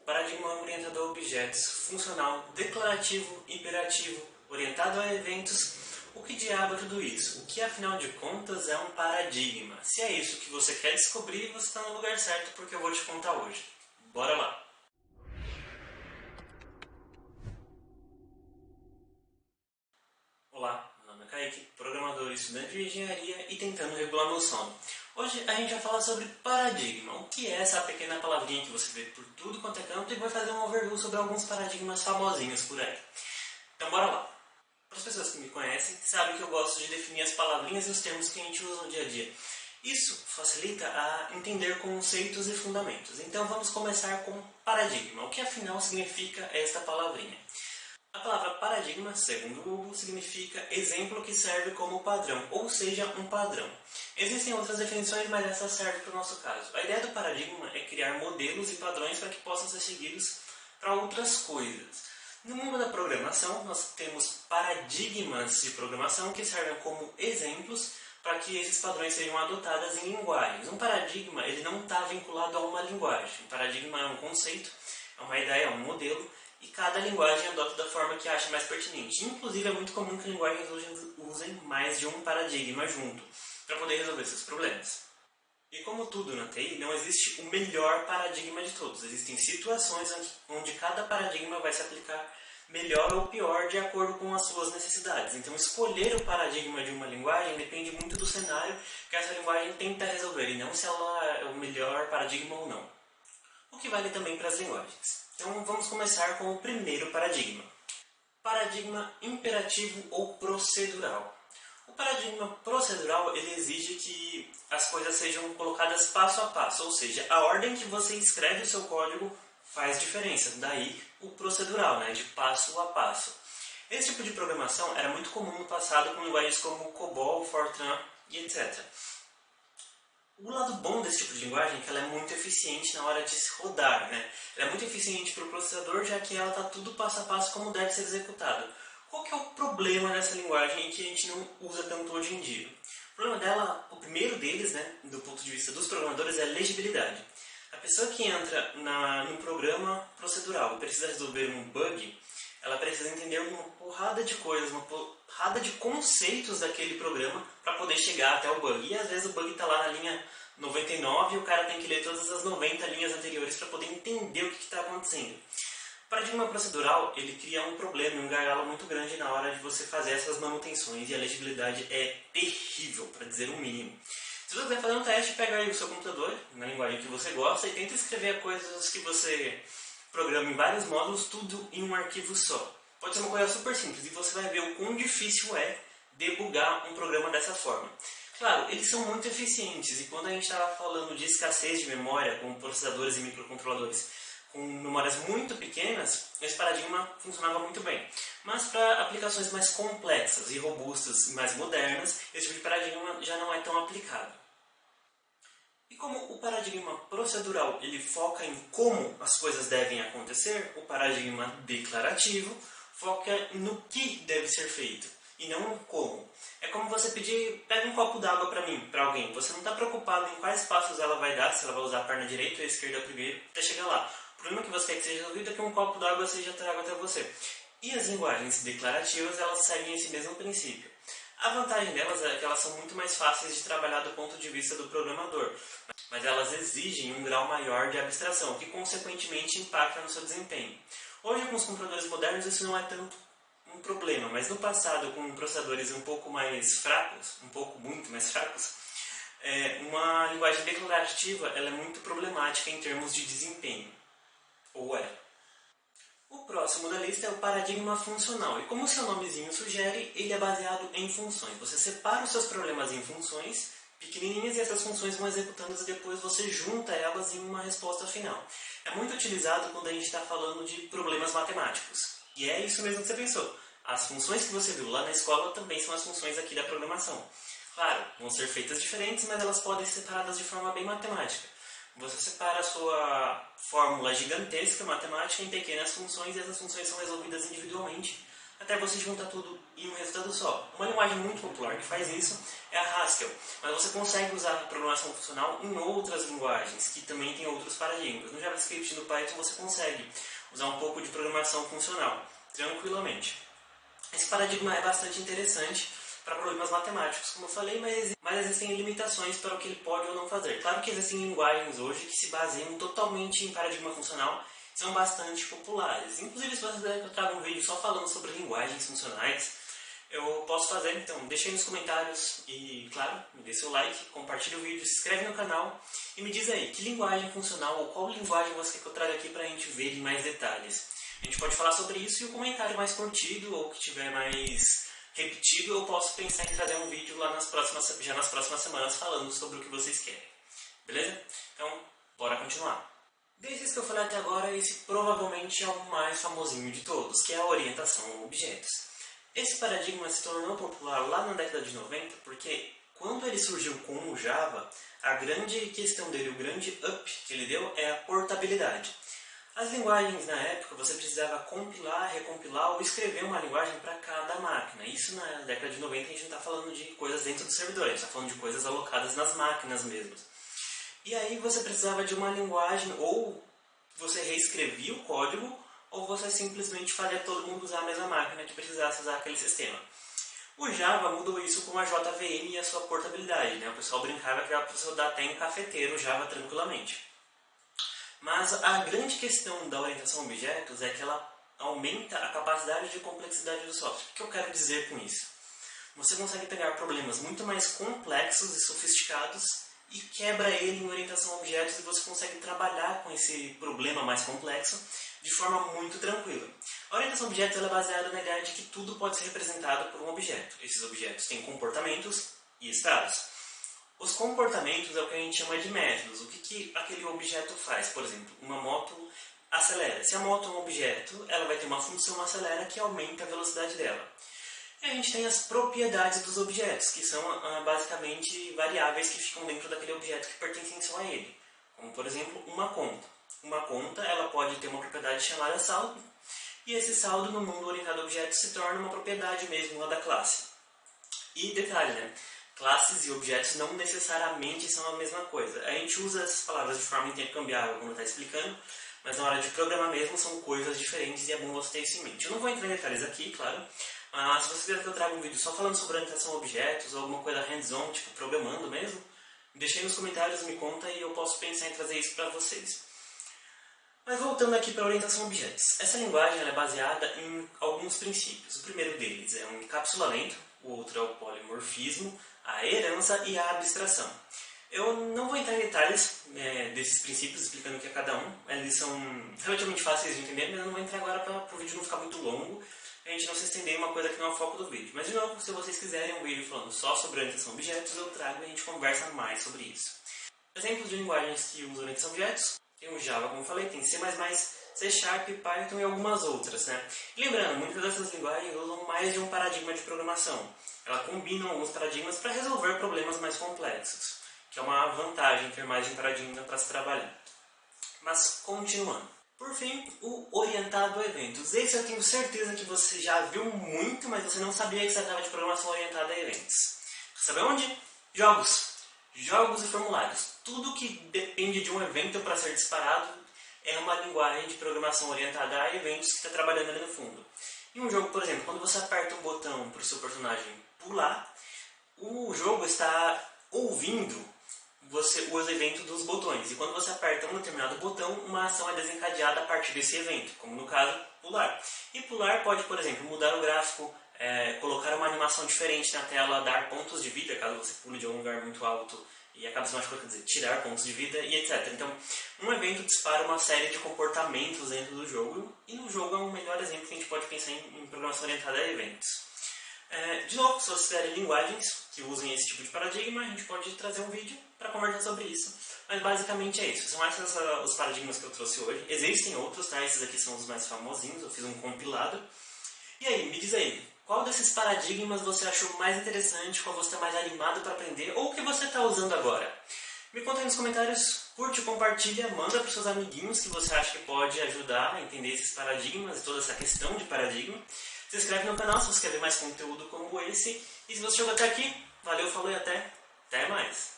Paradigma orientado a objetos, funcional, declarativo, imperativo, orientado a eventos. O que diabo é tudo isso? O que afinal de contas é um paradigma? Se é isso que você quer descobrir, você está no lugar certo porque eu vou te contar hoje. Bora lá! Olá, meu nome é Kaique, programador e estudante de engenharia e tentando regular meu sono. Hoje a gente vai falar sobre paradigma, o que é essa pequena palavrinha que você vê por tudo quanto é canto e vai fazer um overview sobre alguns paradigmas famosinhos por aí. Então bora lá! Para as pessoas que me conhecem, sabem que eu gosto de definir as palavrinhas e os termos que a gente usa no dia a dia. Isso facilita a entender conceitos e fundamentos. Então vamos começar com paradigma. O que afinal significa esta palavrinha? A palavra paradigma, segundo o Google, significa exemplo que serve como padrão, ou seja, um padrão. Existem outras definições, mas essa serve para o nosso caso. A ideia do paradigma é criar modelos e padrões para que possam ser seguidos para outras coisas. No mundo da programação, nós temos paradigmas de programação que servem como exemplos para que esses padrões sejam adotados em linguagens. Um paradigma ele não está vinculado a uma linguagem. Um paradigma é um conceito, é uma ideia, é um modelo, e cada linguagem adota da forma que acha mais pertinente. Inclusive, é muito comum que linguagens usem mais de um paradigma junto para poder resolver seus problemas. E como tudo na TI, não existe o melhor paradigma de todos. Existem situações onde cada paradigma vai se aplicar melhor ou pior de acordo com as suas necessidades. Então, escolher o paradigma de uma linguagem depende muito do cenário que essa linguagem tenta resolver, e não se ela é o melhor paradigma ou não. O que vale também para as linguagens. Então, vamos começar com o primeiro paradigma. Paradigma imperativo ou procedural. O paradigma procedural ele exige que as coisas sejam colocadas passo a passo, ou seja, a ordem que você escreve o seu código faz diferença. Daí o procedural, de passo a passo. Esse tipo de programação era muito comum no passado com linguagens como COBOL, Fortran e etc. O lado bom desse tipo de linguagem é que ela é muito eficiente na hora de se rodar. Ela é muito eficiente para o processador, já que ela está tudo passo a passo como deve ser executado. Qual que é o problema dessa linguagem que a gente não usa tanto hoje em dia? O problema dela, o primeiro deles, do ponto de vista dos programadores, é a legibilidade. A pessoa que entra num programa procedural e precisa resolver um bug, ela precisa entender uma porrada de coisas, uma porrada de conceitos daquele programa para poder chegar até o bug. E às vezes o bug está lá na linha 99 e o cara tem que ler todas as 90 linhas anteriores para poder entender o que está acontecendo. O paradigma procedural ele cria um problema, um gargalo muito grande na hora de você fazer essas manutenções, e a legibilidade é terrível, para dizer o mínimo. Se você quiser fazer um teste, pega aí o seu computador, na linguagem que você gosta, e tenta escrever coisas que você programa em vários módulos, tudo em um arquivo só. Pode ser uma coisa super simples, e você vai ver o quão difícil é debugar um programa dessa forma. Claro, eles são muito eficientes, e quando a gente estava falando de escassez de memória, com processadores e microcontroladores com memórias muito pequenas, esse paradigma funcionava muito bem. Mas para aplicações mais complexas e robustas e mais modernas, esse tipo de paradigma já não é tão aplicado. E como o paradigma procedural ele foca em como as coisas devem acontecer, o paradigma declarativo foca no que deve ser feito e não no como. É como você pedir, pega um copo d'água para mim, para alguém. Você não está preocupado em quais passos ela vai dar, se ela vai usar a perna direita ou a esquerda primeiro, até chegar lá. O problema que você quer que seja resolvido é que um copo d'água seja trago até você. E as linguagens declarativas, elas seguem esse mesmo princípio. A vantagem delas é que elas são muito mais fáceis de trabalhar do ponto de vista do programador, mas elas exigem um grau maior de abstração, que consequentemente impacta no seu desempenho. Hoje, com os computadores modernos, isso não é tanto um problema, mas no passado, com processadores um pouco mais fracos, muito mais fracos, uma linguagem declarativa ela é muito problemática em termos de desempenho. Ou é. O próximo da lista é o paradigma funcional, e como o seu nomezinho sugere, ele é baseado em funções. Você separa os seus problemas em funções pequenininhas e essas funções vão executando e depois você junta elas em uma resposta final. É muito utilizado quando a gente está falando de problemas matemáticos. E é isso mesmo que você pensou. As funções que você viu lá na escola também são as funções aqui da programação. Claro, vão ser feitas diferentes, mas elas podem ser separadas de forma bem matemática. Você separa a sua fórmula gigantesca matemática em pequenas funções e essas funções são resolvidas individualmente até você juntar tudo em um resultado só. Uma linguagem muito popular que faz isso é a Haskell, mas você consegue usar a programação funcional em outras linguagens, que também tem outros paradigmas. No JavaScript e no Python você consegue usar um pouco de programação funcional, tranquilamente. Esse paradigma é bastante interessante para problemas matemáticos, como eu falei, mas existem limitações para o que ele pode ou não fazer. Claro que existem linguagens hoje que se baseiam totalmente em paradigma funcional, são bastante populares. Inclusive, se você quiser que eu traga um vídeo só falando sobre linguagens funcionais, eu posso fazer. Então, deixa aí nos comentários e, claro, me dê seu like, compartilhe o vídeo, se inscreve no canal e me diz aí que linguagem funcional ou qual linguagem você quer que eu traga aqui para a gente ver em mais detalhes. A gente pode falar sobre isso e o comentário mais curtido ou que tiver mais repetido, eu posso pensar em trazer um vídeo lá já nas próximas semanas falando sobre o que vocês querem. Beleza? Então, bora continuar. Desses que eu falei até agora, esse provavelmente é o mais famosinho de todos, que é a orientação a objetos. Esse paradigma se tornou popular lá na década de 90 porque quando ele surgiu com o Java, a grande questão dele, o grande up que ele deu é a portabilidade. As linguagens na época você precisava compilar, recompilar ou escrever uma linguagem para cada máquina. Isso na década de 90 a gente não está falando de coisas dentro do servidor, a gente está falando de coisas alocadas nas máquinas mesmo. E aí você precisava de uma linguagem, ou você reescrevia o código, ou você simplesmente fazia todo mundo usar a mesma máquina que precisasse usar aquele sistema. O Java mudou isso com a JVM e a sua portabilidade, né? O pessoal brincava que era para você dar até em cafeteiro o Java tranquilamente. Mas a grande questão da orientação a objetos é que ela aumenta a capacidade de complexidade do software. O que eu quero dizer com isso? Você consegue pegar problemas muito mais complexos e sofisticados e quebra ele em orientação a objetos e você consegue trabalhar com esse problema mais complexo de forma muito tranquila. A orientação a objetos é baseada na ideia de que tudo pode ser representado por um objeto. Esses objetos têm comportamentos e estados. Os comportamentos é o que a gente chama de métodos. O que aquele objeto faz? Por exemplo, uma moto acelera. Se a moto é um objeto, ela vai ter uma função acelera que aumenta a velocidade dela. E a gente tem as propriedades dos objetos, que são basicamente variáveis que ficam dentro daquele objeto que pertencem só a ele. Como, por exemplo, uma conta. Uma conta ela pode ter uma propriedade chamada saldo, e esse saldo no mundo orientado a objetos se torna uma propriedade mesmo lá da classe. E detalhe, né? Classes e objetos não necessariamente são a mesma coisa. A gente usa essas palavras de forma intercambiável, como está explicando, mas na hora de programar mesmo são coisas diferentes e é bom você ter isso em mente. Eu não vou entrar em detalhes aqui, claro, mas se você quiser que eu traga um vídeo só falando sobre orientação a objetos ou alguma coisa hands-on, tipo programando mesmo, deixa aí nos comentários, me conta e eu posso pensar em trazer isso para vocês. Mas voltando aqui para a orientação a objetos. Essa linguagem é baseada em alguns princípios. O primeiro deles é um encapsulamento, o outro é o polimorfismo, a herança e a abstração. Eu não vou entrar em detalhes desses princípios, explicando o que é cada um. Eles são relativamente fáceis de entender, mas eu não vou entrar agora para o vídeo não ficar muito longo. A gente não se estender em uma coisa que não é o foco do vídeo. Mas, de novo, se vocês quiserem um vídeo falando só sobre orientação a objetos, eu trago e a gente conversa mais sobre isso. Exemplos de linguagens que usam orientação a objetos. Tem o Java, como eu falei, tem C++, C Sharp, Python e algumas outras, né? E lembrando, muitas dessas linguagens usam mais de um paradigma de programação. Elas combinam alguns paradigmas para resolver problemas mais complexos, que é uma vantagem ter mais de um paradigma para se trabalhar. Mas, continuando. Por fim, o orientado a eventos. Esse eu tenho certeza que você já viu muito, mas você não sabia que se tratava de programação orientada a eventos. Sabe onde? Jogos. Jogos e formulários. Tudo que depende de um evento para ser disparado é uma linguagem de programação orientada a eventos que está trabalhando ali no fundo. Em um jogo, por exemplo, quando você aperta um botão para o seu personagem pular, o jogo está ouvindo os eventos dos botões. E quando você aperta um determinado botão, uma ação é desencadeada a partir desse evento, como no caso, pular. E pular pode, por exemplo, mudar o gráfico, colocar uma animação diferente na tela, dar pontos de vida, caso você pule de um lugar muito alto e acabe se machucando, quer dizer, tirar pontos de vida e etc. Então, um evento dispara uma série de comportamentos dentro do jogo, e no jogo é um melhor exemplo que a gente pode pensar em programação orientada a eventos. De novo, se vocês tiverem linguagens que usem esse tipo de paradigma, a gente pode trazer um vídeo para conversar sobre isso. Mas basicamente é isso. São esses os paradigmas que eu trouxe hoje. Existem outros, tá? Esses aqui são os mais famosinhos, eu fiz um compilado. E aí, me diz aí, qual desses paradigmas você achou mais interessante, qual você está mais animado para aprender, ou o que você está usando agora? Me conta aí nos comentários, curte, compartilha, manda para os seus amiguinhos que você acha que pode ajudar a entender esses paradigmas e toda essa questão de paradigma. Se Se inscreve no canal se você quer ver mais conteúdo como esse. E se você chegou até aqui, valeu, falou e até mais.